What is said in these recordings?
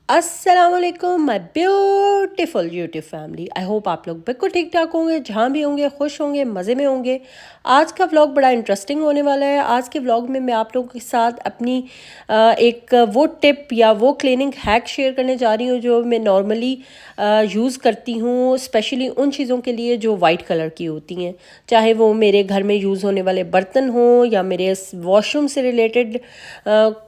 अस्सलामुअलैकुम my beautiful YouTube family. I hope आप लोग बिल्कुल ठीक ठाक होंगे, जहाँ भी होंगे खुश होंगे, मज़े में होंगे। आज का व्लॉग बड़ा इंटरेस्टिंग होने वाला है। आज के व्लॉग में मैं आप लोगों के साथ अपनी एक वो टिप या वो क्लीनिंग हैक शेयर करने जा रही हूँ जो मैं नॉर्मली यूज़ करती हूँ, स्पेशली उन चीज़ों के लिए जो वाइट कलर की होती हैं, चाहे वो मेरे घर में यूज़ होने वाले बर्तन हों या मेरे वॉशरूम से रिलेटेड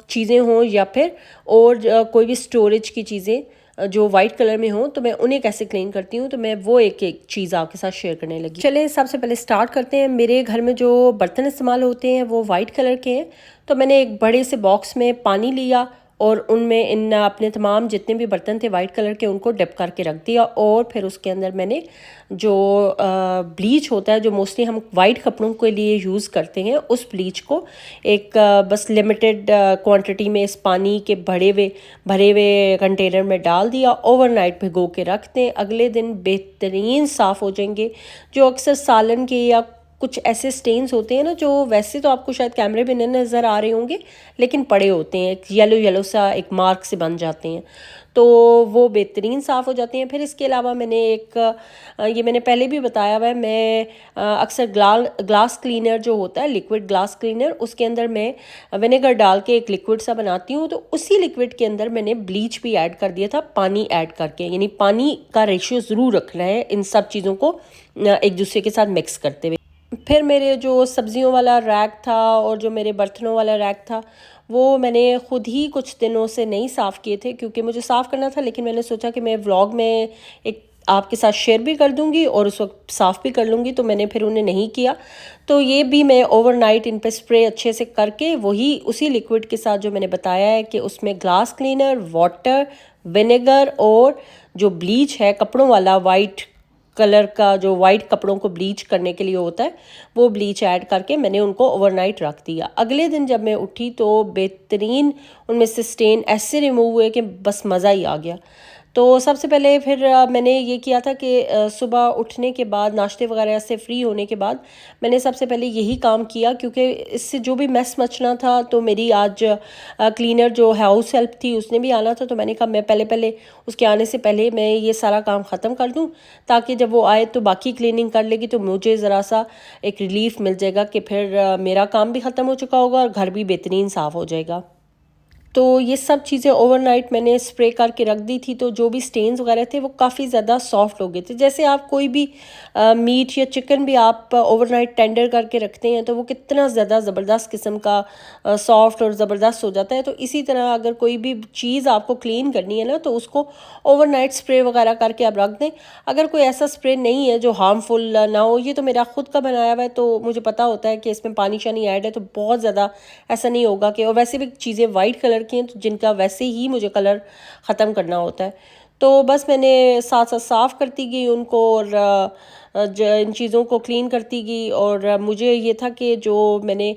चीज़ें हों या फिर और कोई भी स्टोरेज की चीज़ें जो वाइट कलर में हो, तो मैं उन्हें कैसे क्लीन करती हूँ, तो मैं वो एक एक चीज़ आपके साथ शेयर करने लगी। चलिए सबसे पहले स्टार्ट करते हैं। मेरे घर में जो बर्तन इस्तेमाल होते हैं वो वाइट कलर के हैं। तो मैंने एक बड़े से बॉक्स में पानी लिया और उनमें इन अपने तमाम जितने भी बर्तन थे वाइट कलर के उनको डिप करके रख दिया। और फिर उसके अंदर मैंने जो ब्लीच होता है, जो मोस्टली हम वाइट कपड़ों के लिए यूज़ करते हैं, उस ब्लीच को एक बस लिमिटेड क्वांटिटी में इस पानी के भरे हुए कंटेनर में डाल दिया। ओवरनाइट भिगो के रख दें, अगले दिन बेहतरीन साफ़ हो जाएंगे। जो अक्सर सालन के या कुछ ऐसे स्टेन्स होते हैं ना, जो वैसे तो आपको शायद कैमरे में नहीं नज़र आ रहे होंगे, लेकिन पड़े होते हैं, एक येलो येलो सा एक मार्क से बन जाते हैं, तो वो बेहतरीन साफ़ हो जाते हैं। फिर इसके अलावा मैंने ये मैंने पहले भी बताया हुआ है, मैं अक्सर ग्लास क्लीनर जो होता है, लिक्विड ग्लास क्लीनर, उसके अंदर मैं विनेगर डाल के एक लिक्विड सा बनाती हूँ। तो उसी लिक्विड के अंदर मैंने ब्लीच भी ऐड कर दिया था, पानी ऐड करके, यानी पानी का रेशियो ज़रूर रखना है इन सब चीज़ों को एक दूसरे के साथ मिक्स करते हुए। फिर मेरे जो सब्जियों वाला रैक था और जो मेरे बर्तनों वाला रैक था, वो मैंने ख़ुद ही कुछ दिनों से नहीं साफ़ किए थे, क्योंकि मुझे साफ़ करना था, लेकिन मैंने सोचा कि मैं व्लॉग में एक आपके साथ शेयर भी कर दूंगी और उस वक्त साफ़ भी कर लूँगी, तो मैंने फिर उन्हें नहीं किया। तो ये भी मैं ओवरनाइट इन पे स्प्रे अच्छे से करके वही उसी लिक्विड के साथ जो मैंने बताया है कि उसमें ग्लास क्लीनर, वाटर, विनेगर और जो ब्लीच है कपड़ों वाला, वाइट कलर का जो वाइट कपड़ों को ब्लीच करने के लिए होता है, वो ब्लीच ऐड करके मैंने उनको ओवरनाइट रख दिया। अगले दिन जब मैं उठी तो बेहतरीन उनमें से स्टेन ऐसे रिमूव हुए कि बस मज़ा ही आ गया। तो सबसे पहले फिर मैंने ये किया था कि सुबह उठने के बाद, नाश्ते वगैरह से फ्री होने के बाद, मैंने सबसे पहले यही काम किया, क्योंकि इससे जो भी मैस मचना था, तो मेरी आज क्लीनर जो हाउस हेल्प थी उसने भी आना था, तो मैंने कहा मैं पहले उसके आने से पहले मैं ये सारा काम ख़त्म कर दूं, ताकि जब वो आए तो बाकी क्लीनिंग कर लेगी, तो मुझे ज़रा सा एक रिलीफ मिल जाएगा कि फिर मेरा काम भी ख़त्म हो चुका होगा और घर भी बेहतरीन साफ़ हो जाएगा। तो ये सब चीज़ें ओवरनाइट मैंने स्प्रे करके रख दी थी, तो जो भी स्टेन्स वगैरह थे वो काफ़ी ज़्यादा सॉफ्ट हो गए थे। जैसे आप कोई भी मीट या चिकन भी आप ओवरनाइट टेंडर करके रखते हैं, तो वो कितना ज़्यादा ज़बरदस्त किस्म का सॉफ्ट और ज़बरदस्त हो जाता है। तो इसी तरह अगर कोई भी चीज़ आपको क्लीन करनी है ना, तो उसको ओवरनाइट स्प्रे वगैरह करके आप रख दें। अगर कोई ऐसा स्प्रे नहीं है जो हार्मफुल ना हो, ये तो मेरा खुद का बनाया हुआ है, तो मुझे पता होता है कि इसमें पानी शानी ऐड है, तो बहुत ज़्यादा ऐसा नहीं होगा कि, और वैसे भी चीज़ें वाइट कलर की हैं, तो जिनका वैसे ही मुझे कलर ख़त्म करना होता है। तो बस मैंने साथ साथ साफ़ करती गई उनको और इन चीज़ों को क्लीन करती गई। और मुझे ये था कि जो मैंने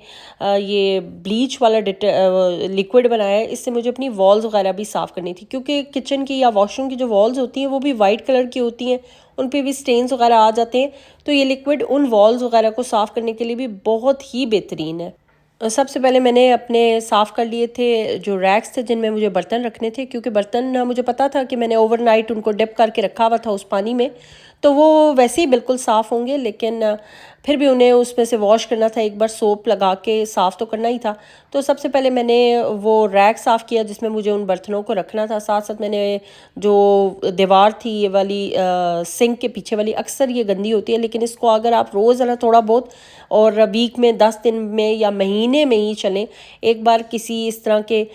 ये ब्लीच वाला लिक्विड बनाया है, इससे मुझे अपनी वॉल्स वगैरह भी साफ़ करनी थी, क्योंकि किचन की या वॉशरूम की जो वॉल्स होती हैं वो भी वाइट कलर की होती हैं, उन पे भी स्टेन्स वगैरह आ जाते हैं। तो ये लिक्विड उन वॉल्स वगैरह को साफ़ करने के लिए भी बहुत ही बेहतरीन है। सबसे पहले मैंने अपने साफ़ कर लिए थे जो रैक्स थे जिनमें मुझे बर्तन रखने थे, क्योंकि बर्तन मुझे पता था कि मैंने ओवरनाइट उनको डिप करके रखा हुआ था उस पानी में, तो वो वैसे ही बिल्कुल साफ़ होंगे, लेकिन फिर भी उन्हें उसमें से वॉश करना था, एक बार सोप लगा के साफ़ तो करना ही था। तो सबसे पहले मैंने वो रैक साफ़ किया जिसमें मुझे उन बर्तनों को रखना था। साथ साथ मैंने जो दीवार थी ये वाली सिंक के पीछे वाली, अक्सर ये गंदी होती है, लेकिन इसको अगर आप रोज़ाना थोड़ा बहुत और वीक में 10 दिन में या महीने में ही चलें एक बार किसी इस तरह के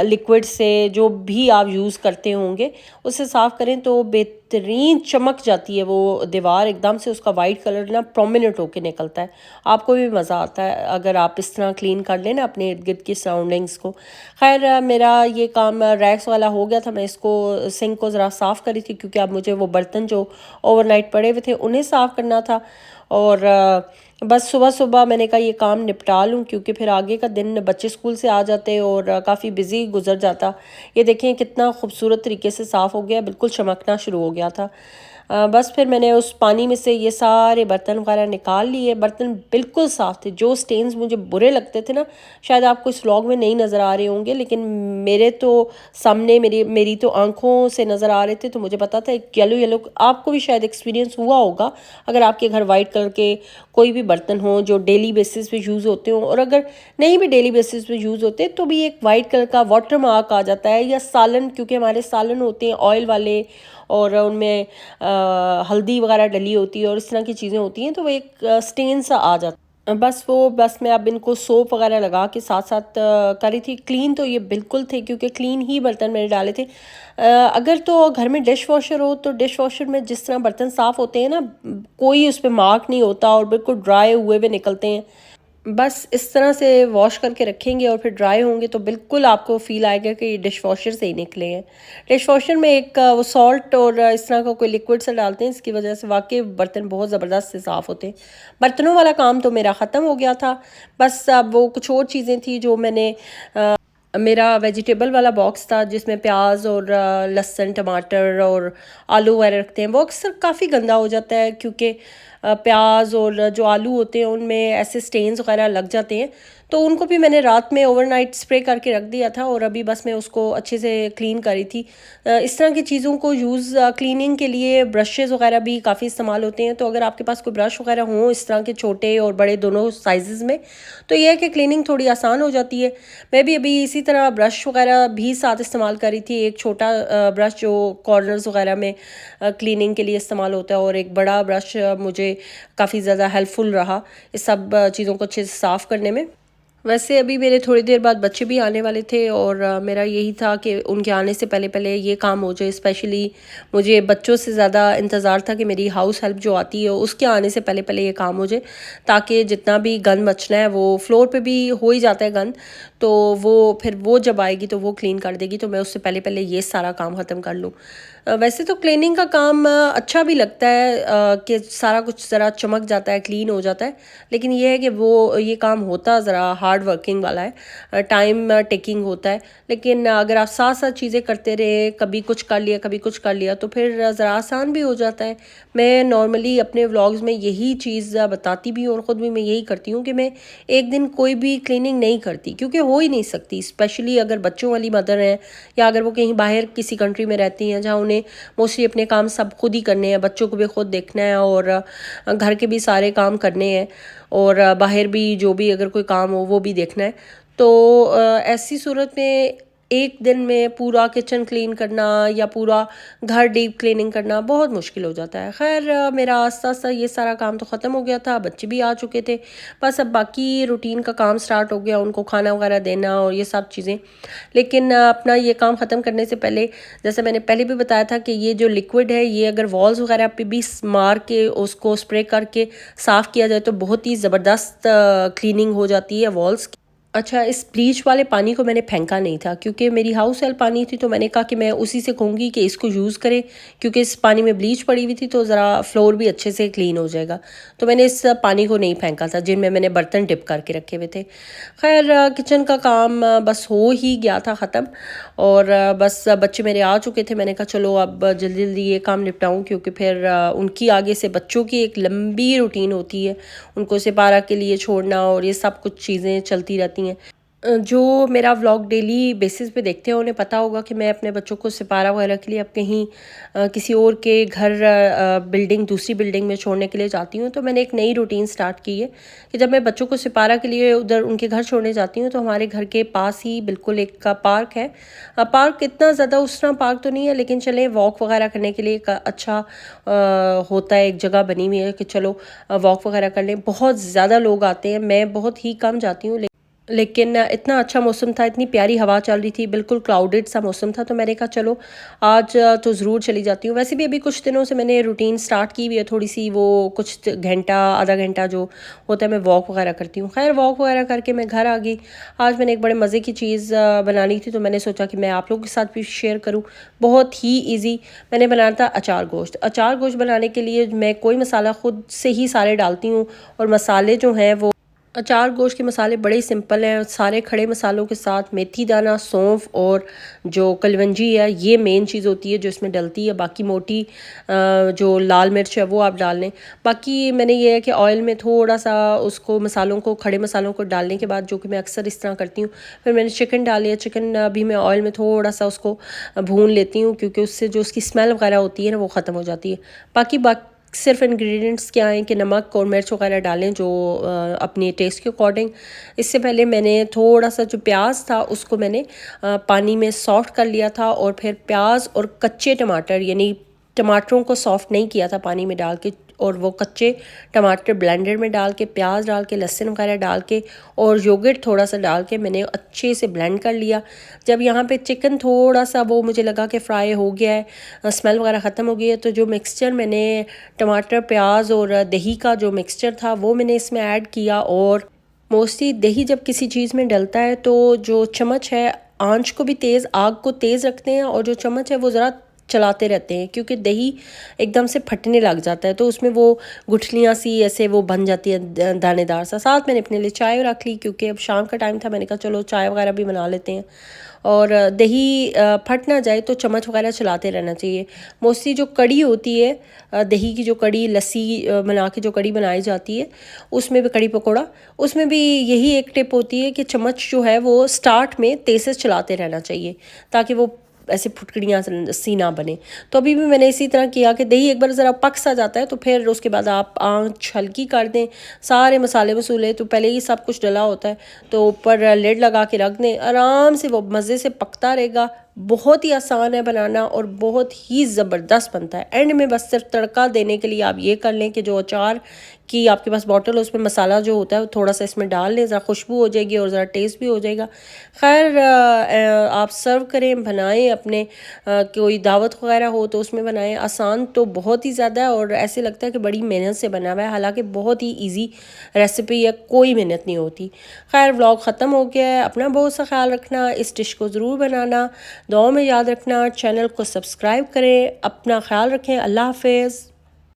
लिक्विड से, जो भी आप यूज़ करते होंगे, उससे साफ़ करें, तो बेहतरीन चमक जाती है वो दीवार, एकदम से उसका वाइट कलर ना प्रोमिनेंट होके निकलता है। आपको भी मज़ा आता है अगर आप इस तरह क्लीन कर लें ना अपने इर्द गिर्द की सराउंडिंग्स को। खैर मेरा ये काम रैक्स वाला हो गया था, मैं इसको सिंक को ज़रा साफ़ करी थी, क्योंकि अब मुझे वो बर्तन जो ओवरनाइट पड़े हुए थे उन्हें साफ़ करना था। और बस सुबह सुबह मैंने कहा ये काम निपटा लूँ, क्योंकि फिर आगे का दिन बच्चे स्कूल से आ जाते और काफ़ी बिजी गुजर जाता। ये देखें कितना खूबसूरत तरीके से साफ़ हो गया, बिल्कुल चमकना शुरू हो गया था। बस फिर मैंने उस पानी में से ये सारे बर्तन वगैरह निकाल लिए। बर्तन बिल्कुल साफ़ थे। जो स्टेन्स मुझे बुरे लगते थे ना, शायद आपको इस व्लॉग में नहीं नज़र आ रहे होंगे, लेकिन मेरे तो सामने मेरी तो आंखों से नज़र आ रहे थे। तो मुझे पता था एक येलो येलो, आपको भी शायद एक्सपीरियंस हुआ होगा अगर आपके घर वाइट कलर के कोई भी बर्तन हो जो डेली बेसिस पे यूज़ होते हो, और अगर नहीं भी डेली बेसिस पे यूज़ होते तो भी एक वाइट कलर का वाटर मार्क आ जाता है। या सालन, क्योंकि हमारे सालन होते हैं ऑयल वाले और उनमें हल्दी वगैरह डली होती है और इस तरह की चीज़ें होती हैं, तो वो एक स्टेन सा आ जाता है। बस मैं अब इनको सोप वगैरह लगा के साथ साथ कर रही थी। क्लीन तो ये बिल्कुल थे क्योंकि क्लीन ही बर्तन मैंने डाले थे। अगर तो घर में डिश वॉशर हो तो डिश वॉशर में जिस तरह बर्तन साफ़ होते हैं ना, कोई उस पर मार्क नहीं होता और बिल्कुल ड्राई हुए हुए निकलते हैं। बस इस तरह से वॉश करके रखेंगे और फिर ड्राई होंगे तो बिल्कुल आपको फ़ील आएगा कि ये डिश वॉशर से ही निकले हैं। डिश वॉशर में एक वो सॉल्ट और इस तरह का कोई लिक्विड सा डालते हैं, इसकी वजह से वाकई बर्तन बहुत ज़बरदस्त से साफ़ होते हैं। बर्तनों वाला काम तो मेरा ख़त्म हो गया था। बस अब वो कुछ और चीज़ें थी जो मैंने मेरा वेजिटेबल वाला बॉक्स था जिसमें प्याज और लहसुन टमाटर और आलू वगैरह रखते हैं। वो अक्सर काफ़ी गंदा हो जाता है क्योंकि प्याज और जो आलू होते हैं उनमें ऐसे स्टेन्स वगैरह लग जाते हैं। तो उनको भी मैंने रात में ओवरनाइट स्प्रे करके रख दिया था और अभी बस मैं उसको अच्छे से क्लीन करी थी। इस तरह की चीज़ों को क्लीनिंग के लिए ब्रशेज़ वगैरह भी काफ़ी इस्तेमाल होते हैं। तो अगर आपके पास कोई ब्रश वगैरह हों इस तरह के छोटे और बड़े दोनों साइज़ में, तो यह है कि क्लीनिंग थोड़ी आसान हो जाती है। मैं भी अभी इसी तरह ब्रश वगैरह भी साथ इस्तेमाल करी थी। एक छोटा ब्रश जो कॉर्नर्स वगैरह में क्लीनिंग के लिए इस्तेमाल होता है और एक बड़ा ब्रश मुझे काफ़ी ज़्यादा हेल्पफुल रहा इस सब चीज़ों को अच्छे से साफ़ करने में। वैसे अभी मेरे थोड़ी देर बाद बच्चे भी आने वाले थे और मेरा यही था कि उनके आने से पहले पहले ये काम हो जाए। स्पेशली मुझे बच्चों से ज़्यादा इंतज़ार था कि मेरी हाउस हेल्प जो आती है उसके आने से पहले पहले ये काम हो जाए, ताकि जितना भी गंद मचना है वो फ्लोर पे भी हो ही जाता है गंद, तो वो फिर वो जब आएगी तो वो क्लीन कर देगी, तो मैं उससे पहले पहले ये सारा काम ख़त्म कर लूँ। वैसे तो क्लीनिंग का काम अच्छा भी लगता है कि सारा कुछ ज़रा चमक जाता है, क्लीन हो जाता है, लेकिन ये है कि वो ये काम होता ज़रा हार्ड वर्किंग वाला है, टाइम टेकिंग होता है। लेकिन अगर आप साथ साथ चीज़ें करते रहे, कभी कुछ कर लिया कभी कुछ कर लिया, तो फिर ज़रा आसान भी हो जाता है। मैं नॉर्मली अपने व्लॉग्स में यही चीज़ बताती भी हूँ और ख़ुद भी मैं यही करती हूँ कि मैं एक दिन कोई भी क्लीनिंग नहीं करती, क्योंकि हो ही नहीं सकती। स्पेशली अगर बच्चों वाली मदर हैं या अगर वो कहीं बाहर किसी कंट्री में रहती हैं जहाँ उन्हें मोस्टली अपने काम सब खुद ही करने हैं, बच्चों को भी खुद देखना है और घर के भी सारे काम करने हैं और बाहर भी जो भी अगर कोई काम हो वो भी देखना है। तो ऐसी सूरत में एक दिन में पूरा किचन क्लीन करना या पूरा घर डीप क्लीनिंग करना बहुत मुश्किल हो जाता है। खैर मेरा आस्ता आस्ता ये सारा काम तो ख़त्म हो गया था, बच्चे भी आ चुके थे, बस अब बाकी रूटीन का काम स्टार्ट हो गया, उनको खाना वगैरह देना और ये सब चीज़ें। लेकिन अपना ये काम ख़त्म करने से पहले, जैसे मैंने पहले भी बताया था कि ये जो लिक्विड है ये अगर वॉल्स वगैरह पे भी मार के उसको स्प्रे करके साफ़ किया जाए तो बहुत ही ज़बरदस्त क्लीनिंग हो जाती है वॉल्स। अच्छा, इस ब्लीच वाले पानी को मैंने फेंका नहीं था क्योंकि मेरी हाउस हेल्प पानी थी, तो मैंने कहा कि मैं उसी से कहूँगी कि इसको यूज़ करें, क्योंकि इस पानी में ब्लीच पड़ी हुई थी तो ज़रा फ्लोर भी अच्छे से क्लीन हो जाएगा। तो मैंने इस पानी को नहीं फेंका था जिनमें मैंने बर्तन डिप करके रखे हुए थे। खैर किचन का काम बस हो ही गया था ख़त्म और बस बच्चे मेरे आ चुके थे। मैंने कहा चलो अब जल्दी जल्दी ये काम निपटाऊँ, क्योंकि फिर उनकी आगे से बच्चों की एक लंबी रूटीन होती है, उनको सिपारा के लिए छोड़ना और ये सब कुछ चीज़ें चलती रहती हैं। जो मेरा व्लॉग डेली बेसिस पे देखते हैं उन्हें पता होगा कि मैं अपने बच्चों को सिपारा वगैरह के लिए अब कहीं किसी और के घर दूसरी बिल्डिंग में छोड़ने के लिए जाती हूँ। तो मैंने एक नई रूटीन स्टार्ट की है कि जब मैं बच्चों को सिपारा के लिए उधर उनके घर छोड़ने जाती हूँ तो हमारे घर के पास ही बिल्कुल एक पार्क है। पार्क इतना ज़्यादा उस तरह पार्क तो नहीं है, लेकिन चले वॉक वगैरह करने के लिए एक अच्छा होता है, एक जगह बनी हुई है कि चलो वॉक वगैरह कर लें। बहुत ज़्यादा लोग आते हैं, मैं बहुत ही कम जाती हूँ, लेकिन इतना अच्छा मौसम था, इतनी प्यारी हवा चल रही थी, बिल्कुल क्लाउडेड सा मौसम था, तो मैंने कहा चलो आज तो ज़रूर चली जाती हूँ। वैसे भी अभी कुछ दिनों से मैंने रूटीन स्टार्ट की हुई है थोड़ी सी, वो कुछ घंटा आधा घंटा जो होता है मैं वॉक वगैरह करती हूँ। खैर वॉक वगैरह करके मैं घर आ गई। आज मैंने एक बड़े मज़े की चीज़ बनानी थी, तो मैंने सोचा कि मैं आप लोगों के साथ भी शेयर करूँ। बहुत ही ईजी मैंने बनाया था अचार गोश्त। अचार गोश्त बनाने के लिए मैं कोई मसाला ख़ुद से ही सारे डालती हूँ और मसाले जो हैं वो अचार गोश्त के मसाले बड़े ही सिंपल हैं। सारे खड़े मसालों के साथ मेथी दाना, सौंफ और जो कलवंजी है ये मेन चीज़ होती है जो इसमें डलती है। बाकी मोटी जो लाल मिर्च है वो आप डाल लें। बाकी मैंने ये है कि ऑयल में थोड़ा सा उसको मसालों को, खड़े मसालों को डालने के बाद, जो कि मैं अक्सर इस तरह करती हूँ, फिर मैंने चिकन डाल लिया। चिकन अभी मैं ऑयल में थोड़ा सा उसको भून लेती हूँ क्योंकि उससे जो उसकी स्मेल वगैरह होती है ना वो ख़त्म हो जाती है। बाकी सिर्फ इंग्रेडिएंट्स क्या हैं कि नमक और मिर्च वगैरह डालें जो अपने टेस्ट के अकॉर्डिंग। इससे पहले मैंने थोड़ा सा जो प्याज था उसको मैंने पानी में सॉफ्ट कर लिया था, और फिर प्याज और कच्चे टमाटर, यानी टमाटरों को सॉफ्ट नहीं किया था पानी में डाल के, और वो कच्चे टमाटर ब्लेंडर में डाल के, प्याज डाल के, लहसुन वगैरह डाल के और योगर्ट थोड़ा सा डाल के मैंने अच्छे से ब्लेंड कर लिया। जब यहाँ पे चिकन थोड़ा सा वो मुझे लगा कि फ्राई हो गया है, स्मेल वगैरह ख़त्म हो गई है, तो जो मिक्सचर मैंने टमाटर, प्याज और दही का जो मिक्सचर था वो मैंने इसमें ऐड किया। और मोस्टली दही जब किसी चीज़ में डलता है तो जो चम्मच है, आंच को भी तेज़, आग को तेज़ रखते हैं, और जो चम्मच है वो ज़रा चलाते रहते हैं क्योंकि दही एकदम से फटने लग जाता है तो उसमें वो गुठलियाँ सी ऐसे वो बन जाती है दानेदार सा। साथ मैंने अपने लिए चाय रख ली क्योंकि अब शाम का टाइम था, मैंने कहा चलो चाय वगैरह भी बना लेते हैं। और दही फट ना जाए तो चम्मच वगैरह चलाते रहना चाहिए। मोस्टली जो कड़ी होती है, दही की जो कड़ी, लस्सी बना के जो कड़ी बनाई जाती है, उसमें भी कड़ी पकौड़ा, उसमें भी यही एक टिप होती है कि चम्मच जो है वो स्टार्ट में तेज़ से चलाते रहना चाहिए ताकि वो ऐसे फुटकड़ियाँ सी ना बने। तो अभी भी मैंने इसी तरह किया कि दही एक बार ज़रा पक सा जाता है तो फिर उसके बाद आप आंच हल्की कर दें। सारे मसाले वसूले तो पहले ही सब कुछ डला होता है, तो ऊपर लेड लगा के रख दें, आराम से वो मज़े से पकता रहेगा। बहुत ही आसान है बनाना और बहुत ही ज़बरदस्त बनता है। एंड में बस सिर्फ तड़का देने के लिए आप ये कर लें कि जो अचार की आपके पास बॉटल है उसमें मसाला जो होता है वो थोड़ा सा इसमें डाल लें, ज़रा खुशबू हो जाएगी और ज़रा टेस्ट भी हो जाएगा। खैर आप सर्व करें, बनाएं अपने, कोई दावत वगैरह हो तो उसमें बनाएं। आसान तो बहुत ही ज़्यादा है और ऐसे लगता है कि बड़ी मेहनत से बना हुआ है, हालांकि बहुत ही इजी रेसिपी है, कोई मेहनत नहीं होती। खैर व्लॉग ख़त्म हो गया है। अपना बहुत सा ख्याल रखना, इस डिश को ज़रूर बनाना, दुआ में याद रखना, चैनल को सब्सक्राइब करें, अपना ख्याल रखें। अल्लाह हाफिज़।